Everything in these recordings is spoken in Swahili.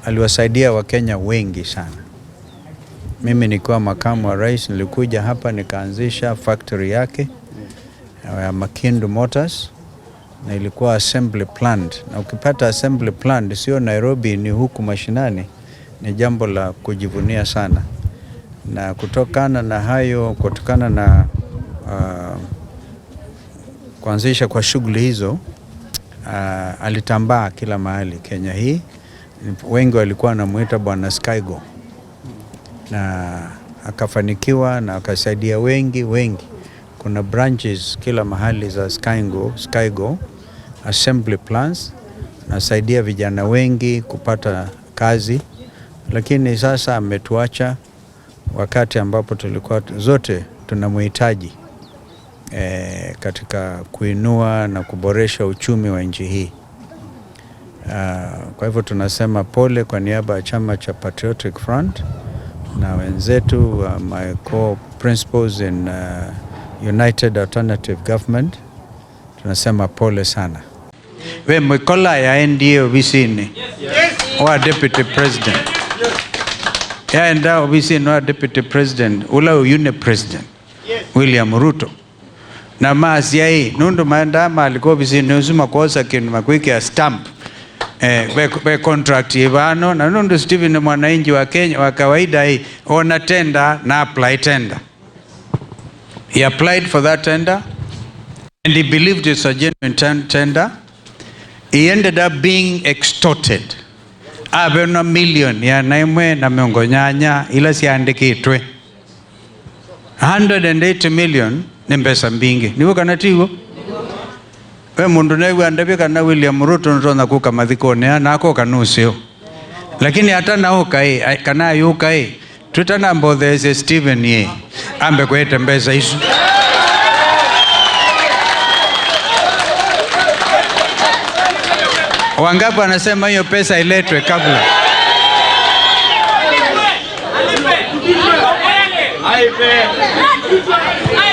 Aliwasaidia Wakenya wengi sana. Mimi nikiwa makamu wa rais nilikuja hapa nikaanzisha factory yake ya Makindu Motors na ilikuwa assembly plant. Na ukipata assembly plant sio Nairobi, ni huku mashinani, ni jambo la kujivunia sana. Na kutokana na hayo, kutokana na kuanzisha kwa shughuli hizo, alitambaa kila mahali Kenya hii. Wengi walikuwa wanamuita Bwana Skygo, na akafanikiwa na akasaidia wengi. Kuna branches kila mahali za Skygo assembly plants, nasaidia vijana wengi kupata kazi. Lakini sasa ametuacha wakati ambapo tulikuwa zote tunamhitaji katika kuinua na kuboresha uchumi wa nchi hii. Kwa hivyo tunasema pole kwa niaba ya chama cha Patriotic Front na wenzetu, my co-principals in United Alternative Government. Tunasema pole sana. We mkola ya NDA ofisini wa deputy president. Ya nda ofisini wa deputy president ula uyune president William Ruto. Na maasi ya hii nundu maandama alikuwa ofisini usuma kosa kinu makwiki ya stamp be contract ivano na nundu Stephen ni mwananchi wa Kenya wa kawaida hii ona tender na apply tender. He applied for that tender and he believed it's a genuine tender. He ended up being extorted. Abena million ya naimwe na miongo nyanya ila siandikitwe 180 million ni pesa mbingi. Niwo kanatigo we mundu newe andabika na William Ruto ntona kuka mathikone na ako kanusio. Lakini hata na ukai kana yukai tutana mbodheze Stephen ye ambe kwete mbeza hizo. Wangapi anasema hiyo pesa iletwe kabla?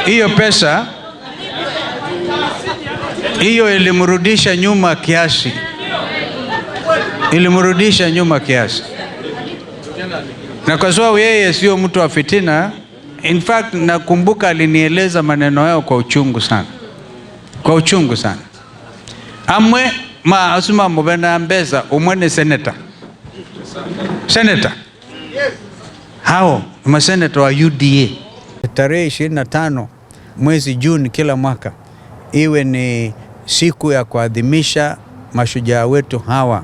Hiyo pesa hiyo ilimrudisha nyuma kiasi. Na kwa sababu yeye sio mtu wa fitina, in fact nakumbuka alinieleza maneno yao kwa uchungu sana. Amwe asuma mbena mbeza umwene senator. Hao masenator wa UDA. Tarehe 25 mwezi Juni kila mwaka iwe ni siku ya kuadhimisha mashujaa wetu hawa.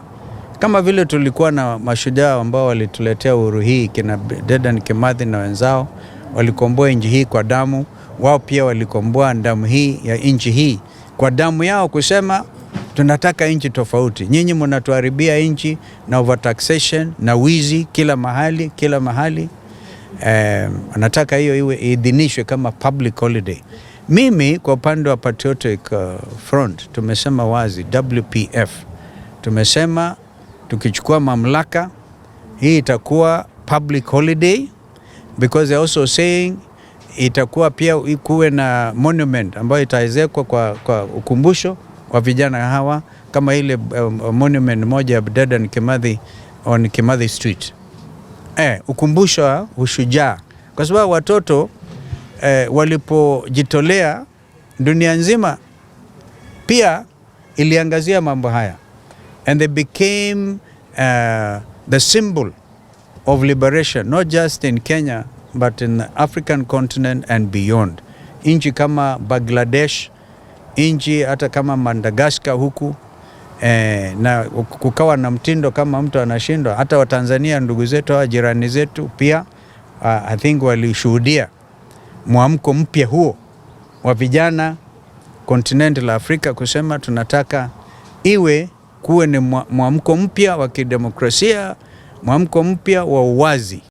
Kama vile tulikuwa na mashujaa ambao walituletea uhuru hii, kina Dedan Kimathi na wenzao, walikomboa nchi hii kwa damu. Wao pia walikomboa damu hii ya nchi hii kwa damu yao, kusema tunataka nchi tofauti. Nyinyi mnatuharibia nchi na overtaxation na wizi kila mahali. Nataka hiyo iwe idhinishwe kama public holiday. Mimi kwa upande wa Patriotic Front tumesema wazi, WPF tumesema tukichukua mamlaka hii itakuwa public holiday, because they also saying itakuwa pia kuwe na monument ambayo itaezekwa kwa ukumbusho wa vijana hawa, kama ile monument moja ya Dedan Kimathi on Kimathi Street. Ukumbusho wa ushujaa, kwa sababu watoto walipojitolea, dunia nzima pia iliangazia mambo haya, and they became the symbol of liberation, not just in Kenya but in the African continent and beyond. Nchi kama Bangladesh, nchi hata kama Madagascar huku, na kukawa na mtindo kama mtu anashindwa. Hata Watanzania ndugu zetu wa jirani zetu pia I think walishuhudia mwamko mpya huo wa vijana kontinenti la Afrika, kusema tunataka kuwe ni mwamko mpya wa kidemokrasia, mwamko mpya wa uwazi.